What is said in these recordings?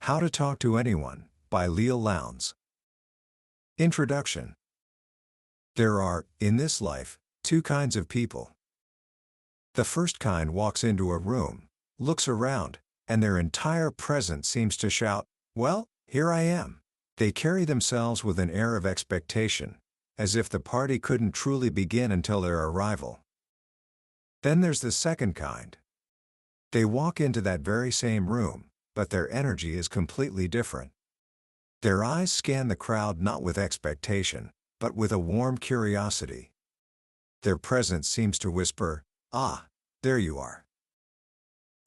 How to Talk to Anyone, by Leil Lowndes. Introduction. There are, in this life, two kinds of people. The first kind walks into a room, looks around, and their entire presence seems to shout, "Well, here I am." They carry themselves with an air of expectation, as if the party couldn't truly begin until their arrival. Then there's the second kind. They walk into that very same room, but their energy is completely different. Their eyes scan the crowd not with expectation, but with a warm curiosity. Their presence seems to whisper, "Ah, there you are."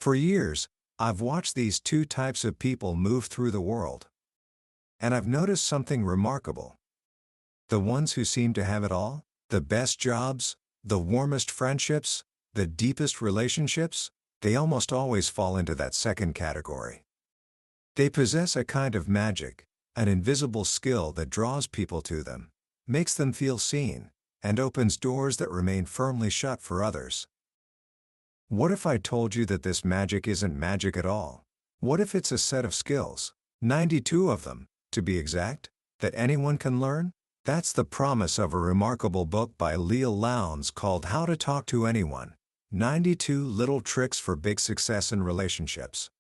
For years, I've watched these two types of people move through the world. And I've noticed something remarkable. The ones who seem to have it all, the best jobs, the warmest friendships, the deepest relationships, they almost always fall into that second category. They possess a kind of magic, an invisible skill that draws people to them, makes them feel seen, and opens doors that remain firmly shut for others. What if I told you that this magic isn't magic at all? What if it's a set of skills, 92 of them, to be exact, that anyone can learn? That's the promise of a remarkable book by Leil Lowndes called How to Talk to Anyone, 92 Little Tricks for Big Success in Relationships.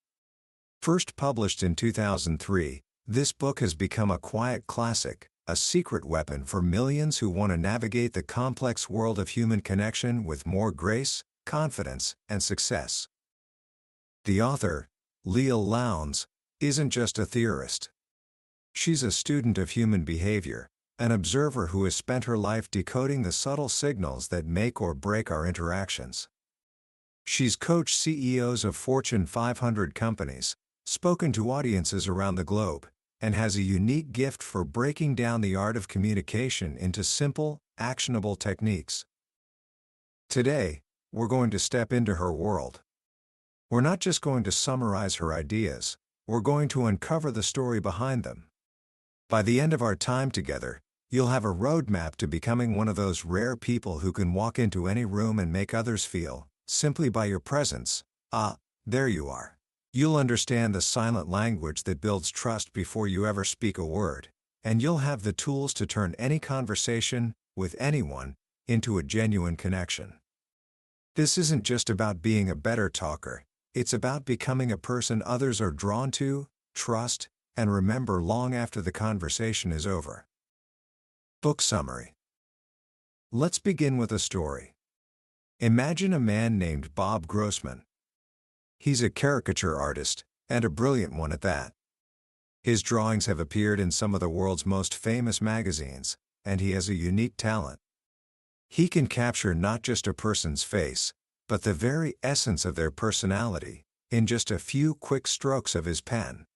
First published in 2003, this book has become a quiet classic, a secret weapon for millions who want to navigate the complex world of human connection with more grace, confidence, and success. The author, Leil Lowndes, isn't just a theorist. She's a student of human behavior, an observer who has spent her life decoding the subtle signals that make or break our interactions. She's coached CEOs of Fortune 500 companies, spoken to audiences around the globe, and has a unique gift for breaking down the art of communication into simple, actionable techniques. Today, we're going to step into her world. We're not just going to summarize her ideas, we're going to uncover the story behind them. By the end of our time together, you'll have a roadmap to becoming one of those rare people who can walk into any room and make others feel, simply by your presence, "Ah, there you are." You'll understand the silent language that builds trust before you ever speak a word, and you'll have the tools to turn any conversation, with anyone, into a genuine connection. This isn't just about being a better talker, it's about becoming a person others are drawn to, trust, and remember long after the conversation is over. Book summary. Let's begin with a story. Imagine a man named Bob Grossman. He's a caricature artist, and a brilliant one at that. His drawings have appeared in some of the world's most famous magazines, and he has a unique talent. He can capture not just a person's face, but the very essence of their personality, in just a few quick strokes of his pen.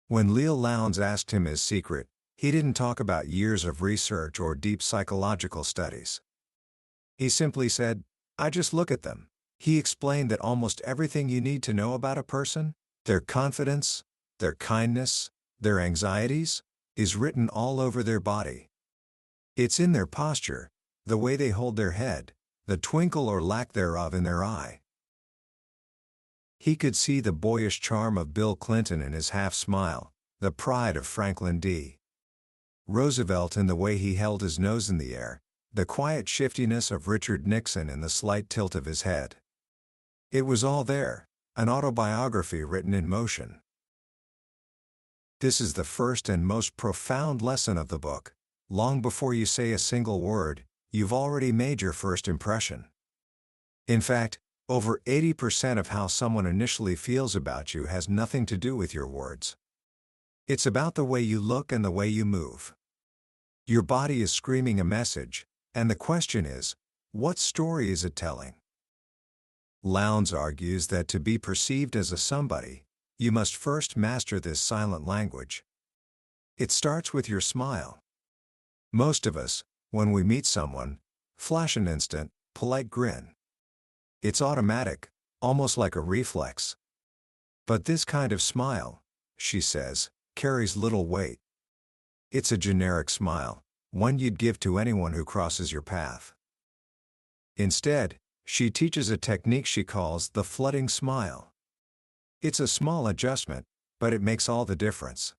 When Leil Lowndes asked him his secret, he didn't talk about years of research or deep psychological studies. He simply said, "I just look at them." He explained that almost everything you need to know about a person, their confidence, their kindness, their anxieties, is written all over their body. It's in their posture, the way they hold their head, the twinkle or lack thereof in their eye. He could see the boyish charm of Bill Clinton in his half-smile, the pride of Franklin D. Roosevelt in the way he held his nose in the air, the quiet shiftiness of Richard Nixon in the slight tilt of his head. It was all there, an autobiography written in motion. This is the first and most profound lesson of the book. Long before you say a single word, you've already made your first impression. In fact, over 80% of how someone initially feels about you has nothing to do with your words. It's about the way you look and the way you move. Your body is screaming a message, and the question is, what story is it telling? Lowndes argues that to be perceived as a somebody, you must first master this silent language. It starts with your smile. Most of us, when we meet someone, flash an instant, polite grin. It's automatic, almost like a reflex. But this kind of smile, she says, carries little weight. It's a generic smile, one you'd give to anyone who crosses your path. Instead, she teaches a technique she calls the flooding smile. It's a small adjustment, but it makes all the difference.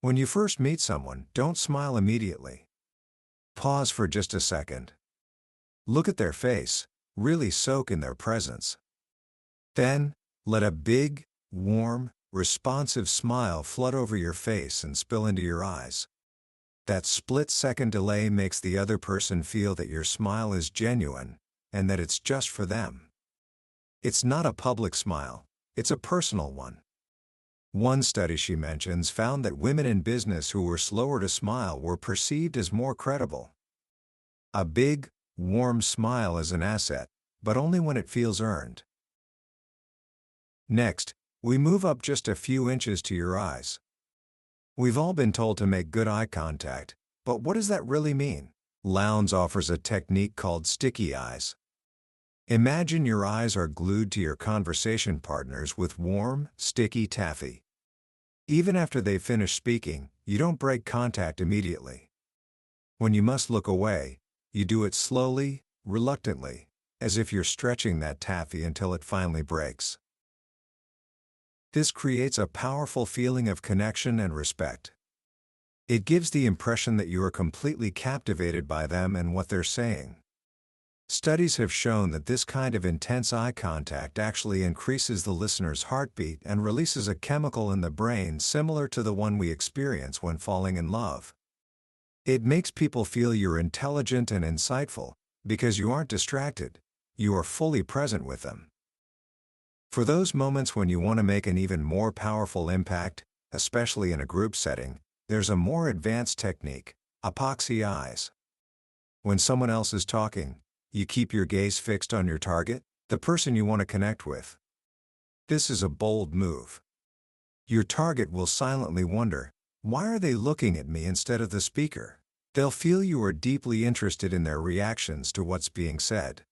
When you first meet someone, don't smile immediately. Pause for just a second. Look at their face, really soak in their presence. Then, let a big, warm, responsive smile flood over your face and spill into your eyes. That split-second delay makes the other person feel that your smile is genuine, and that it's just for them. It's not a public smile, it's a personal one. One study she mentions found that women in business who were slower to smile were perceived as more credible. A big, warm smile is an asset, but only when it feels earned. Next, we move up just a few inches to your eyes. We've all been told to make good eye contact, but what does that really mean? Lowndes offers a technique called sticky eyes. Imagine your eyes are glued to your conversation partners with warm, sticky taffy. Even after they've finished speaking, you don't break contact immediately. When you must look away, you do it slowly, reluctantly, as if you're stretching that taffy until it finally breaks. This creates a powerful feeling of connection and respect. It gives the impression that you are completely captivated by them and what they're saying. Studies have shown that this kind of intense eye contact actually increases the listener's heartbeat and releases a chemical in the brain similar to the one we experience when falling in love. It makes people feel you're intelligent and insightful, because you aren't distracted, you are fully present with them. For those moments when you want to make an even more powerful impact, especially in a group setting, there's a more advanced technique: epoxy eyes. When someone else is talking, you keep your gaze fixed on your target, the person you want to connect with. This is a bold move. Your target will silently wonder, why are they looking at me instead of the speaker? They'll feel you are deeply interested in their reactions to what's being said.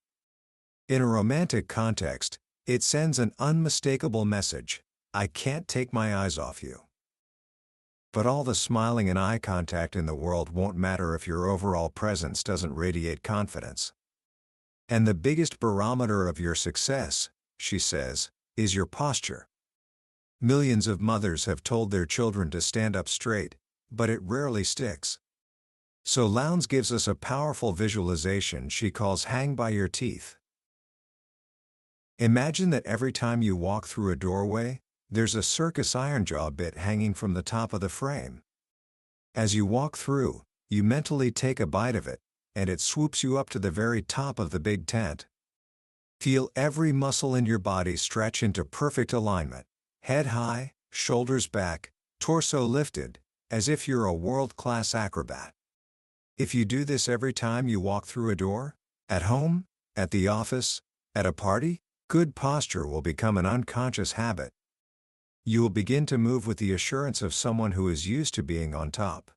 In a romantic context, it sends an unmistakable message: I can't take my eyes off you. But all the smiling and eye contact in the world won't matter if your overall presence doesn't radiate confidence. And the biggest barometer of your success, she says, is your posture. Millions of mothers have told their children to stand up straight, but it rarely sticks. So Lowndes gives us a powerful visualization she calls hang by your teeth. Imagine that every time you walk through a doorway, there's a circus ironjaw bit hanging from the top of the frame. As you walk through, you mentally take a bite of it, and it swoops you up to the very top of the big tent. Feel every muscle in your body stretch into perfect alignment, head high, shoulders back, torso lifted, as if you're a world-class acrobat. If you do this every time you walk through a door, at home, at the office, at a party, good posture will become an unconscious habit. You will begin to move with the assurance of someone who is used to being on top.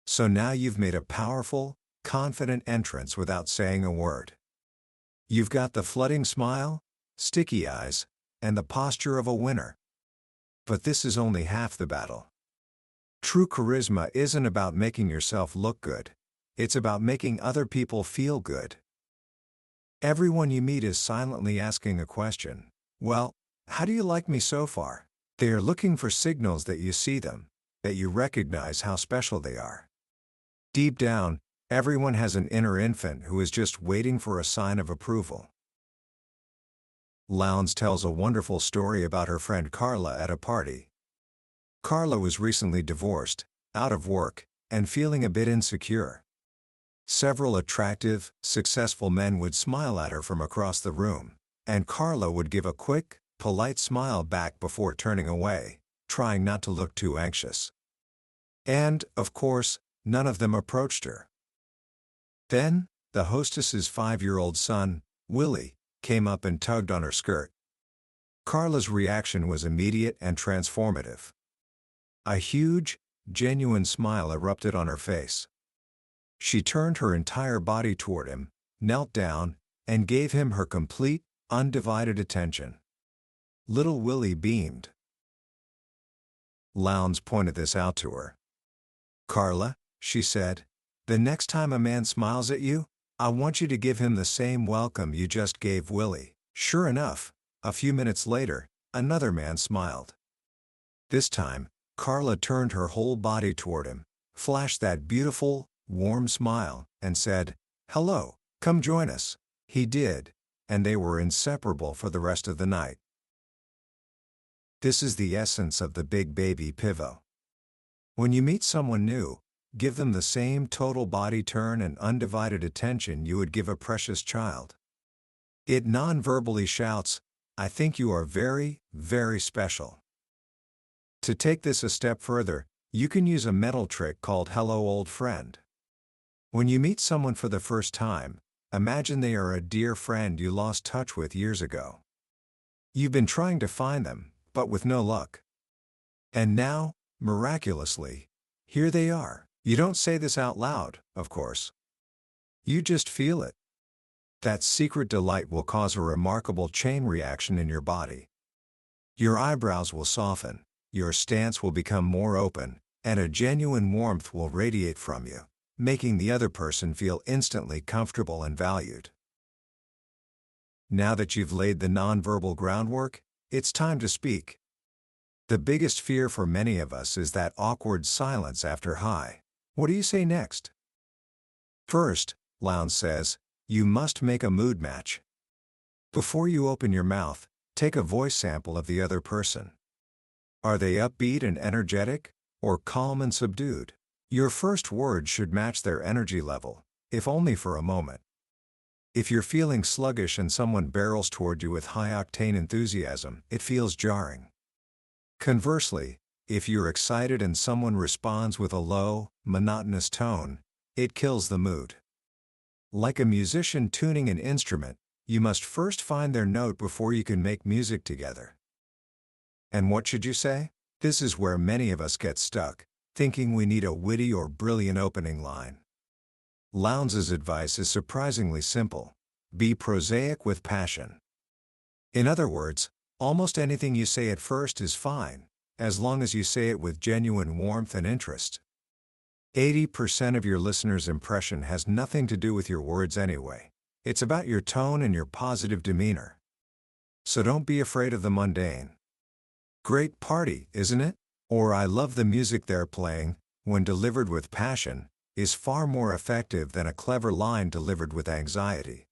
So now you've made a powerful, confident entrance without saying a word. You've got the flooding smile, sticky eyes, and the posture of a winner. But this is only half the battle. True charisma isn't about making yourself look good. It's about making other people feel good. Everyone you meet is silently asking a question. Well, how do you like me so far? They are looking for signals that you see them, that you recognize how special they are. Deep down, everyone has an inner infant who is just waiting for a sign of approval. Lowndes tells a wonderful story about her friend Carla at a party. Carla was recently divorced, out of work, and feeling a bit insecure. Several attractive, successful men would smile at her from across the room, and Carla would give a quick, polite smile back before turning away, trying not to look too anxious. And, of course, none of them approached her. Then, the hostess's 5-year-old son, Willie, came up and tugged on her skirt. Carla's reaction was immediate and transformative. A huge, genuine smile erupted on her face. She turned her entire body toward him, knelt down, and gave him her complete, undivided attention. Little Willie beamed. Lowndes pointed this out to her. "Carla," she said, "the next time a man smiles at you, I want you to give him the same welcome you just gave Willie." Sure enough, A few minutes later, another man smiled. This time, Carla turned her whole body toward him, flashed that beautiful, warm smile, and said, "Hello, come join us." He did, and they were inseparable for the rest of the night. This is the essence of the big baby pivot. When you meet someone new, give them the same total body turn and undivided attention you would give a precious child. It non-verbally shouts, "I think you are very, very special." To take this a step further, you can use a mental trick called "Hello, old friend." When you meet someone for the first time, imagine they are a dear friend you lost touch with years ago. You've been trying to find them, but with no luck. And now, miraculously, here they are. You don't say this out loud, of course. You just feel it. That secret delight will cause a remarkable chain reaction in your body. Your eyebrows will soften, your stance will become more open, and a genuine warmth will radiate from you, making the other person feel instantly comfortable and valued. Now that you've laid the nonverbal groundwork, it's time to speak. The biggest fear for many of us is that awkward silence after "Hi, what do you say next?" First, Lowndes says, you must make a mood match. Before you open your mouth, take a voice sample of the other person. Are they upbeat and energetic, or calm and subdued? Your first words should match their energy level, if only for a moment. If you're feeling sluggish and someone barrels toward you with high-octane enthusiasm, it feels jarring. Conversely, if you're excited and someone responds with a low, monotonous tone, it kills the mood. Like a musician tuning an instrument, you must first find their note before you can make music together. And what should you say? This is where many of us get stuck, thinking we need a witty or brilliant opening line. Lowndes' advice is surprisingly simple. Be prosaic with passion. In other words, almost anything you say at first is fine, as long as you say it with genuine warmth and interest. 80% of your listener's impression has nothing to do with your words anyway. It's about your tone and your positive demeanor. So don't be afraid of the mundane. "Great party, isn't it?" or "I love the music they're playing," when delivered with passion, is far more effective than a clever line delivered with anxiety.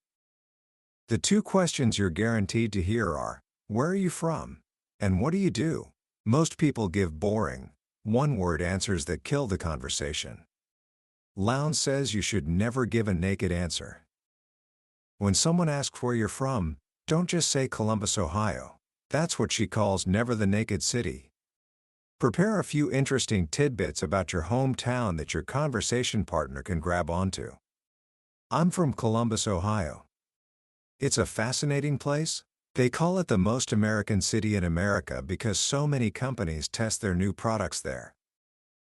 The two questions you're guaranteed to hear are, "Where are you from?" and "What do you do?" Most people give boring, one-word answers that kill the conversation. Lowndes says you should never give a naked answer. When someone asks where you're from, don't just say Columbus, Ohio. That's what she calls never the naked city. Prepare a few interesting tidbits about your hometown that your conversation partner can grab onto. "I'm from Columbus, Ohio. It's a fascinating place. They call it the most American city in America because so many companies test their new products there.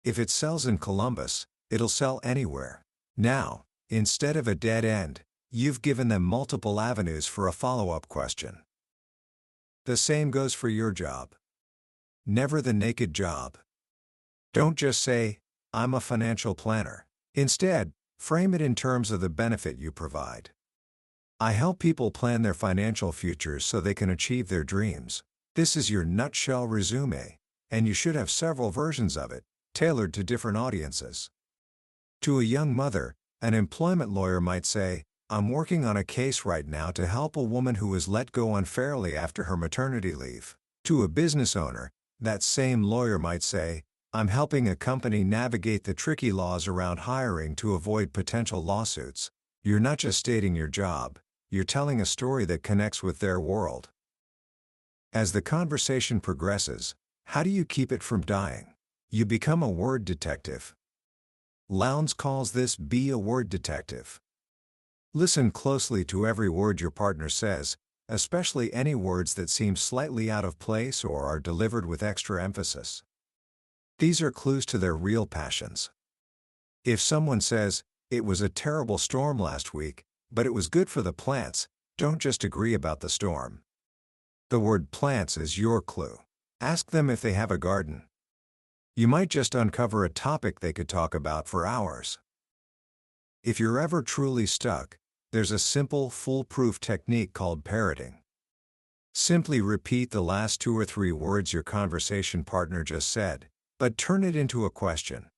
If it sells in Columbus, it'll sell anywhere." Now, instead of a dead end, you've given them multiple avenues for a follow-up question. The same goes for your job. Never the naked job. Don't just say, "I'm a financial planner." Instead, frame it in terms of the benefit you provide. "I help people plan their financial futures so they can achieve their dreams." This is your nutshell resume, and you should have several versions of it, tailored to different audiences. To a young mother, an employment lawyer might say, "I'm working on a case right now to help a woman who was let go unfairly after her maternity leave." To a business owner, that same lawyer might say, "I'm helping a company navigate the tricky laws around hiring to avoid potential lawsuits." You're not just stating your job, you're telling a story that connects with their world. As the conversation progresses, how do you keep it from dying? You become a word detective. Lowndes calls this "be a word detective." Listen closely to every word your partner says, especially any words that seem slightly out of place or are delivered with extra emphasis. These are clues to their real passions. If someone says, "It was a terrible storm last week, but it was good for the plants," don't just agree about the storm. The word "plants" is your clue. Ask them if they have a garden. You might just uncover a topic they could talk about for hours. If you're ever truly stuck, there's a simple, foolproof technique called parroting. Simply repeat the last 2 or 3 words your conversation partner just said, but turn it into a question.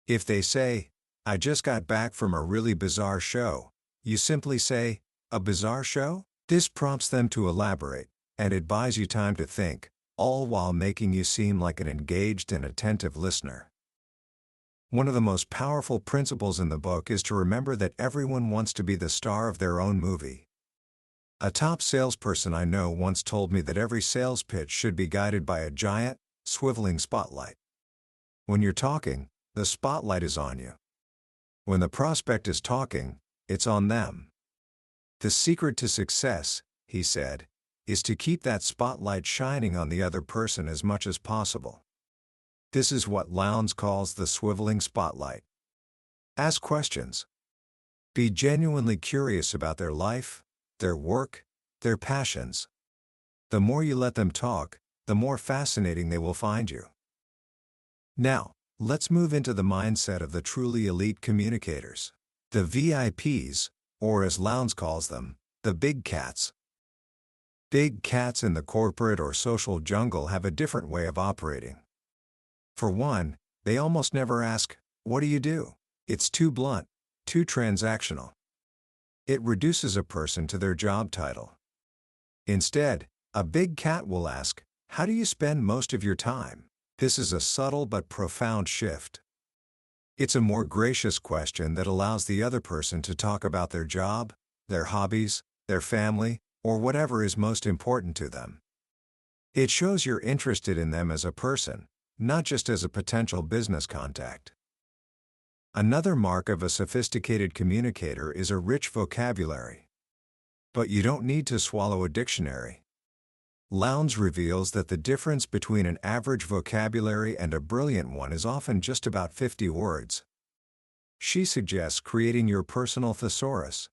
If they say, "I just got back from a really bizarre show," you simply say, "A bizarre show?" This prompts them to elaborate, and it buys you time to think, all while making you seem like an engaged and attentive listener. One of the most powerful principles in the book is to remember that everyone wants to be the star of their own movie. A top salesperson I know once told me that every sales pitch should be guided by a giant, swiveling spotlight. When you're talking, the spotlight is on you. When the prospect is talking, it's on them. The secret to success, he said, is to keep that spotlight shining on the other person as much as possible. This is what Lowndes calls the swiveling spotlight. Ask questions. Be genuinely curious about their life, their work, their passions. The more you let them talk, the more fascinating they will find you. Now, let's move into the mindset of the truly elite communicators. The VIPs, or as Lowndes calls them, the big cats. Big cats in the corporate or social jungle have a different way of operating. For one, they almost never ask, "What do you do?" It's too blunt, too transactional. It reduces a person to their job title. Instead, a big cat will ask, "How do you spend most of your time?" This is a subtle but profound shift. It's a more gracious question that allows the other person to talk about their job, their hobbies, their family, or whatever is most important to them. It shows you're interested in them as a person, not just as a potential business contact. Another mark of a sophisticated communicator is a rich vocabulary. But you don't need to swallow a dictionary. Lowndes reveals that the difference between an average vocabulary and a brilliant one is often just about 50 words. She suggests creating your personal thesaurus.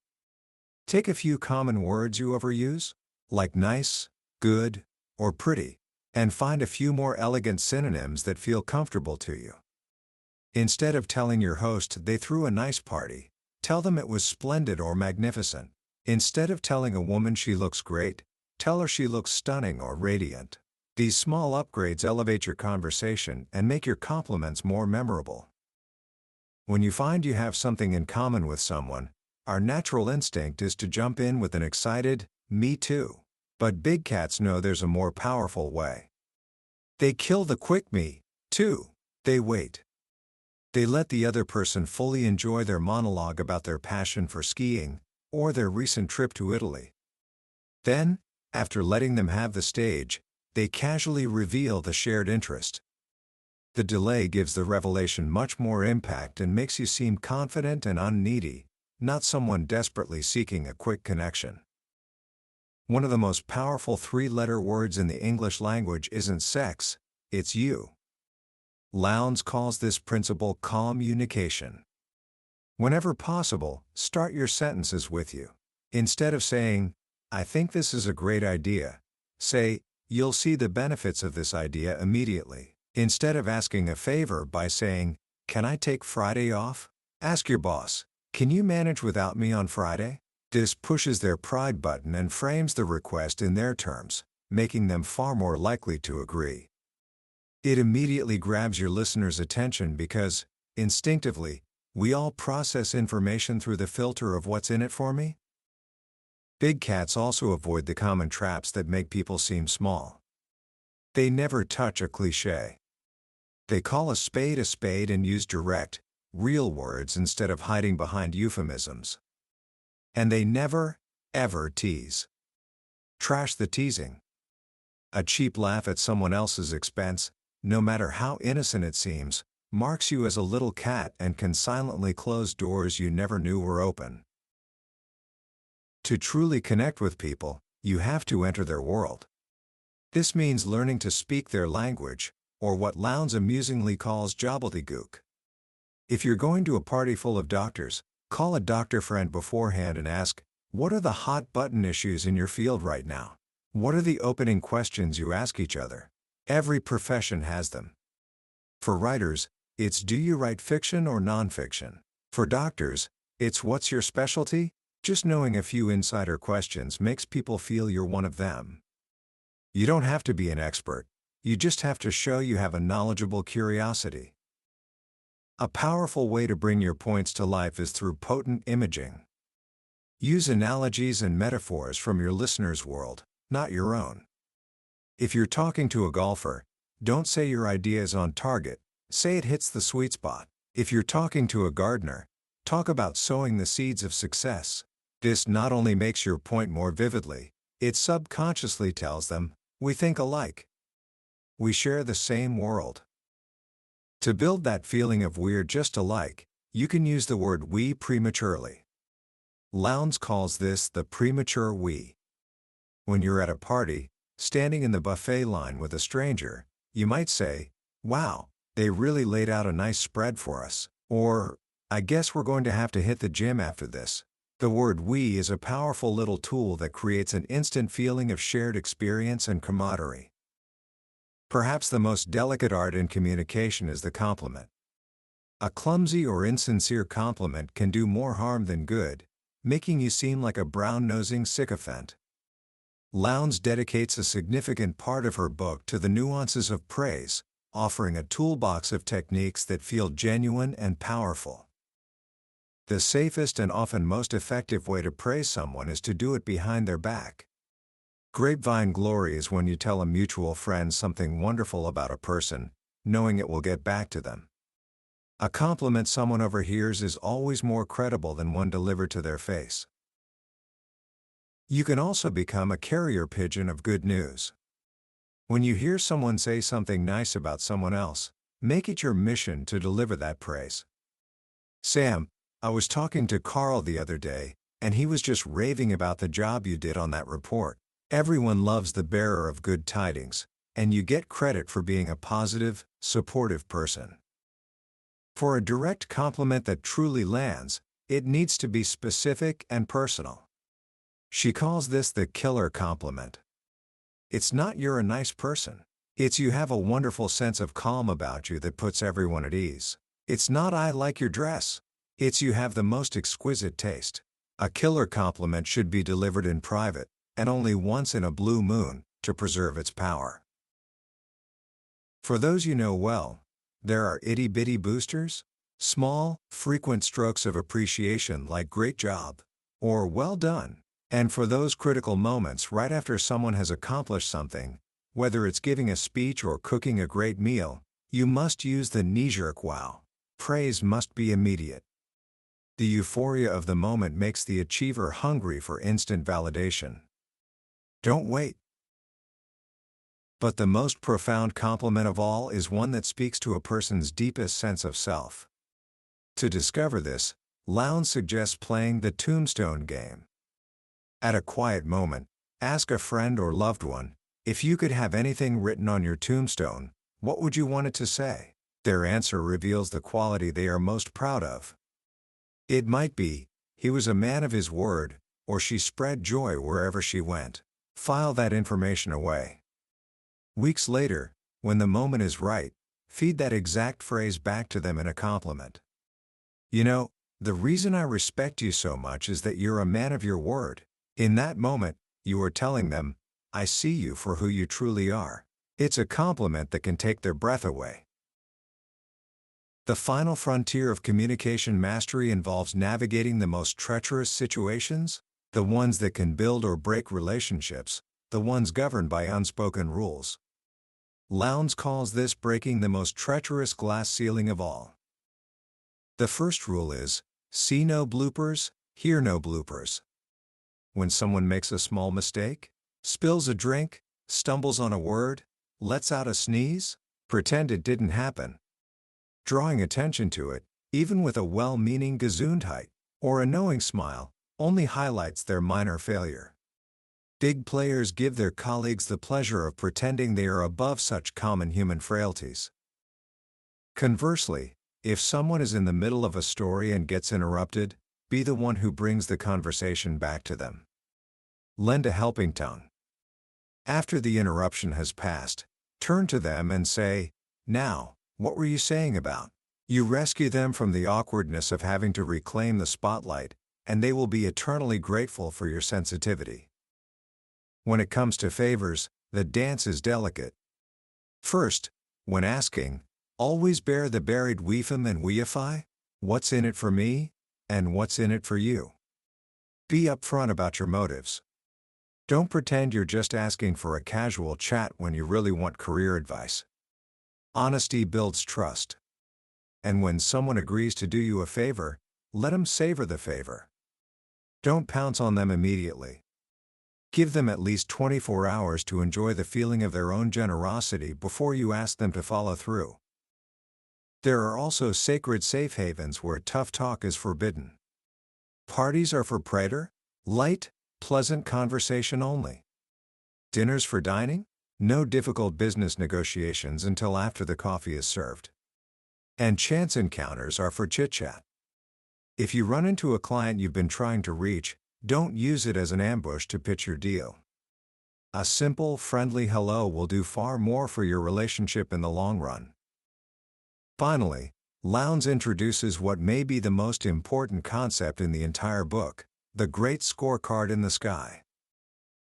Take a few common words you overuse, like nice, good, or pretty, and find a few more elegant synonyms that feel comfortable to you. Instead of telling your host they threw a nice party, tell them it was splendid or magnificent. Instead of telling a woman she looks great, tell her she looks stunning or radiant. These small upgrades elevate your conversation and make your compliments more memorable. When you find you have something in common with someone, our natural instinct is to jump in with an excited, "Me too." But big cats know there's a more powerful way. They kill the quick "me too." They wait. They let the other person fully enjoy their monologue about their passion for skiing, or their recent trip to Italy. Then, after letting them have the stage, they casually reveal the shared interest. The delay gives the revelation much more impact and makes you seem confident and unneedy, not someone desperately seeking a quick connection. One of the most powerful 3-letter words in the English language isn't sex, it's you. Lowndes calls this principle communication. Whenever possible, start your sentences with you. Instead of saying, "I think this is a great idea," say, "You'll see the benefits of this idea immediately." Instead of asking a favor by saying, "Can I take Friday off?" ask your boss, "Can you manage without me on Friday?" This pushes their pride button and frames the request in their terms, making them far more likely to agree. It immediately grabs your listener's attention because, instinctively, we all process information through the filter of what's in it for me. Big cats also avoid the common traps that make people seem small. They never touch a cliché. They call a spade and use direct, real words instead of hiding behind euphemisms. And they never, ever tease. Trash the teasing. A cheap laugh at someone else's expense, no matter how innocent it seems, marks you as a little cat and can silently close doors you never knew were open. To truly connect with people, you have to enter their world. This means learning to speak their language, or what Lowndes amusingly calls gobbledygook. If you're going to a party full of doctors, call a doctor friend beforehand and ask, "What are the hot-button issues in your field right now?" What are the opening questions you ask each other? Every profession has them. For writers, it's "Do you write fiction or nonfiction?" For doctors, it's "What's your specialty?" Just knowing a few insider questions makes people feel you're one of them. You don't have to be an expert. You just have to show you have a knowledgeable curiosity. A powerful way to bring your points to life is through potent imaging. Use analogies and metaphors from your listener's world, not your own. If you're talking to a golfer, don't say your idea is on target, say it hits the sweet spot. If you're talking to a gardener, talk about sowing the seeds of success. This not only makes your point more vividly, it subconsciously tells them, we think alike. We share the same world. To build that feeling of we're just alike, you can use the word we prematurely. Lowndes calls this the premature we. When you're at a party, standing in the buffet line with a stranger, you might say, wow, they really laid out a nice spread for us. Or, I guess we're going to have to hit the gym after this. The word we is a powerful little tool that creates an instant feeling of shared experience and camaraderie. Perhaps the most delicate art in communication is the compliment. A clumsy or insincere compliment can do more harm than good, making you seem like a brown-nosing sycophant. Lowndes dedicates a significant part of her book to the nuances of praise, offering a toolbox of techniques that feel genuine and powerful. The safest and often most effective way to praise someone is to do it behind their back. Grapevine glory is when you tell a mutual friend something wonderful about a person, knowing it will get back to them. A compliment someone overhears is always more credible than one delivered to their face. You can also become a carrier pigeon of good news. When you hear someone say something nice about someone else, make it your mission to deliver that praise. Sam, I was talking to Carl the other day, and he was just raving about the job you did on that report. Everyone loves the bearer of good tidings, and you get credit for being a positive, supportive person. For a direct compliment that truly lands, it needs to be specific and personal. She calls this the killer compliment. It's not you're a nice person. It's you have a wonderful sense of calm about you that puts everyone at ease. It's not I like your dress. It's you have the most exquisite taste. A killer compliment should be delivered in private, and only once in a blue moon, to preserve its power. For those you know well, there are itty-bitty boosters, small, frequent strokes of appreciation like great job, or well done. And for those critical moments right after someone has accomplished something, whether it's giving a speech or cooking a great meal, you must use the knee-jerk wow. Praise must be immediate. The euphoria of the moment makes the achiever hungry for instant validation. Don't wait. But the most profound compliment of all is one that speaks to a person's deepest sense of self. To discover this, Lowndes suggests playing the tombstone game. At a quiet moment, ask a friend or loved one, if you could have anything written on your tombstone, what would you want it to say? Their answer reveals the quality they are most proud of. It might be, he was a man of his word, or she spread joy wherever she went. File that information away. Weeks later, when the moment is right, feed that exact phrase back to them in a compliment. You know, the reason I respect you so much is that you're a man of your word. In that moment, you are telling them, I see you for who you truly are. It's a compliment that can take their breath away. The final frontier of communication mastery involves navigating the most treacherous situations, the ones that can build or break relationships, the ones governed by unspoken rules. Lowndes calls this breaking the most treacherous glass ceiling of all. The first rule is, see no bloopers, hear no bloopers. When someone makes a small mistake, spills a drink, stumbles on a word, lets out a sneeze, pretend it didn't happen. Drawing attention to it, even with a well-meaning Gesundheit, or a knowing smile, only highlights their minor failure. Big players give their colleagues the pleasure of pretending they are above such common human frailties. Conversely, if someone is in the middle of a story and gets interrupted, be the one who brings the conversation back to them. Lend a helping tongue. After the interruption has passed, turn to them and say, now, what were you saying about? You rescue them from the awkwardness of having to reclaim the spotlight, and they will be eternally grateful for your sensitivity. When it comes to favors, the dance is delicate. First, when asking, always bear the buried weefum and weify, what's in it for me, and what's in it for you. Be upfront about your motives. Don't pretend you're just asking for a casual chat when you really want career advice. Honesty builds trust. And when someone agrees to do you a favor, let them savor the favor. Don't pounce on them immediately. Give them at least 24 hours to enjoy the feeling of their own generosity before you ask them to follow through. There are also sacred safe havens where tough talk is forbidden. Parties are for prater, light, pleasant conversation only. Dinners for dining? No difficult business negotiations until after the coffee is served. And chance encounters are for chit-chat. If you run into a client you've been trying to reach, don't use it as an ambush to pitch your deal. A simple, friendly hello will do far more for your relationship in the long run. Finally, Lowndes introduces what may be the most important concept in the entire book, the great scorecard in the sky.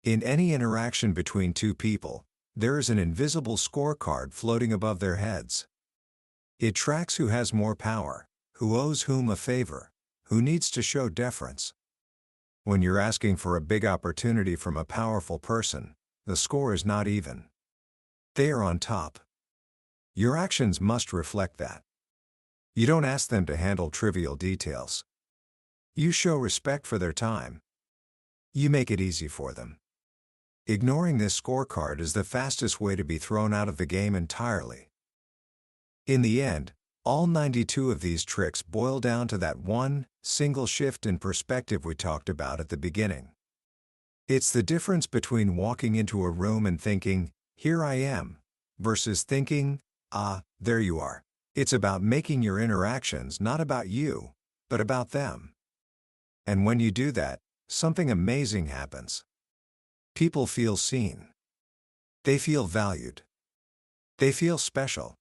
In any interaction between two people, there is an invisible scorecard floating above their heads. It tracks who has more power, who owes whom a favor, who needs to show deference. When you're asking for a big opportunity from a powerful person, the score is not even. They are on top. Your actions must reflect that. You don't ask them to handle trivial details. You show respect for their time. You make it easy for them. Ignoring this scorecard is the fastest way to be thrown out of the game entirely. In the end, all 92 of these tricks boil down to that one single shift in perspective we talked about at the beginning. It's the difference between walking into a room and thinking, "Here I am," versus thinking, "Ah, there you are." It's about making your interactions not about you, but about them. And when you do that, something amazing happens. People feel seen. They feel valued. They feel special.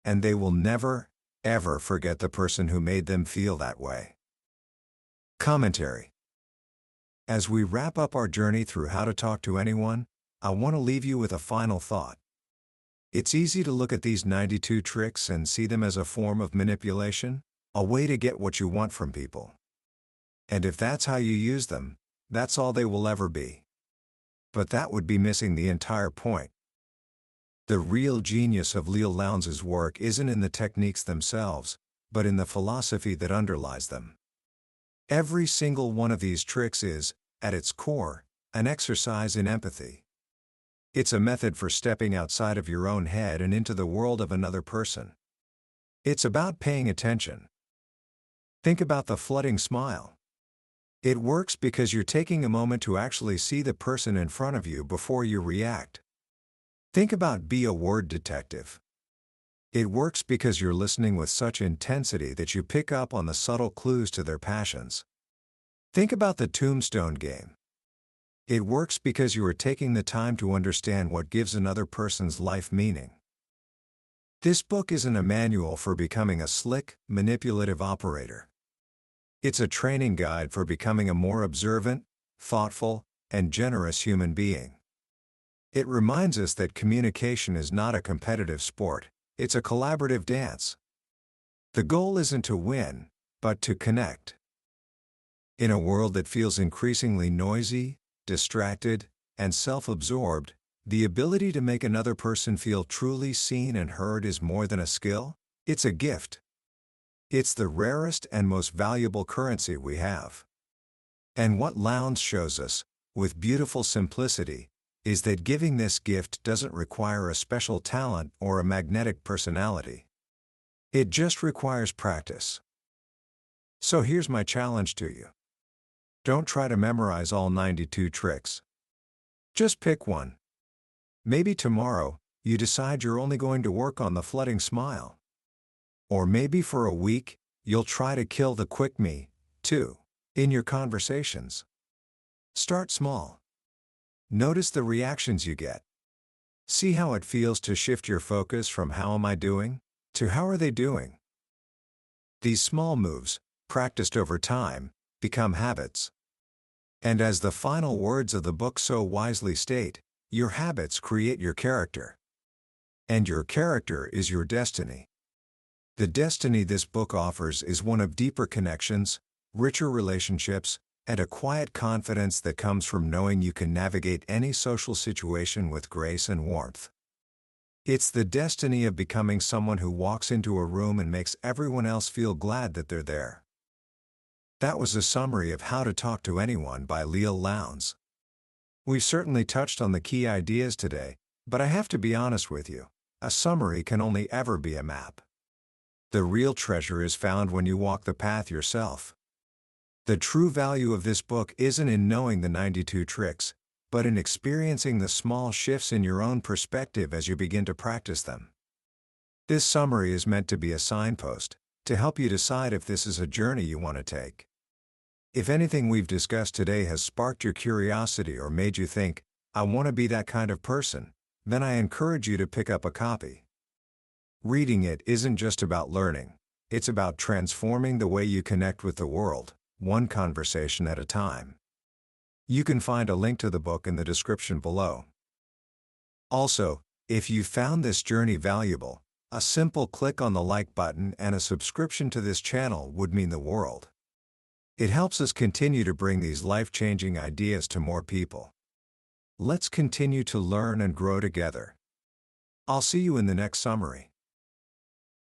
And they will never, ever forget the person who made them feel that way. Commentary. As we wrap up our journey through how to talk to anyone, I want to leave you with a final thought. It's easy to look at these 92 tricks and see them as a form of manipulation, a way to get what you want from people. And if that's how you use them, that's all they will ever be. But that would be missing the entire point. The real genius of Leil Lowndes' work isn't in the techniques themselves, but in the philosophy that underlies them. Every single one of these tricks is, at its core, an exercise in empathy. It's a method for stepping outside of your own head and into the world of another person. It's about paying attention. Think about the flooding smile. It works because you're taking a moment to actually see the person in front of you before you react. Think about be a word detective. It works because you're listening with such intensity that you pick up on the subtle clues to their passions. Think about the tombstone game. It works because you are taking the time to understand what gives another person's life meaning. This book isn't a manual for becoming a slick, manipulative operator. It's a training guide for becoming a more observant, thoughtful, and generous human being. It reminds us that communication is not a competitive sport, it's a collaborative dance. The goal isn't to win, but to connect. In a world that feels increasingly noisy, distracted, and self-absorbed, the ability to make another person feel truly seen and heard is more than a skill, it's a gift. It's the rarest and most valuable currency we have. And what Lowndes shows us, with beautiful simplicity, is that giving this gift doesn't require a special talent or a magnetic personality. It just requires practice. So here's my challenge to you. Don't try to memorize all 92 tricks. Just pick one. Maybe tomorrow, you decide you're only going to work on the flooding smile. Or maybe for a week, you'll try to kill the quick me, too, in your conversations. Start small. Notice the reactions you get. See how it feels to shift your focus from how am I doing, to how are they doing. These small moves, practiced over time, become habits. And as the final words of the book so wisely state, Your habits create your character. And your character is your destiny. The destiny this book offers is one of deeper connections, richer relationships, and a quiet confidence that comes from knowing you can navigate any social situation with grace and warmth. It's the destiny of becoming someone who walks into a room and makes everyone else feel glad that they're there. That was a summary of How to Talk to Anyone by Leil Lowndes. We've certainly touched on the key ideas today, but I have to be honest with you, a summary can only ever be a map. The real treasure is found when you walk the path yourself. The true value of this book isn't in knowing the 92 tricks, but in experiencing the small shifts in your own perspective as you begin to practice them. This summary is meant to be a signpost, to help you decide if this is a journey you want to take. If anything we've discussed today has sparked your curiosity or made you think, I want to be that kind of person, then I encourage you to pick up a copy. Reading it isn't just about learning, it's about transforming the way you connect with the world, one conversation at a time. You can find a link to the book in the description below. Also, if you found this journey valuable, a simple click on the like button and a subscription to this channel would mean the world. It helps us continue to bring these life-changing ideas to more people. Let's continue to learn and grow together. I'll see you in the next summary.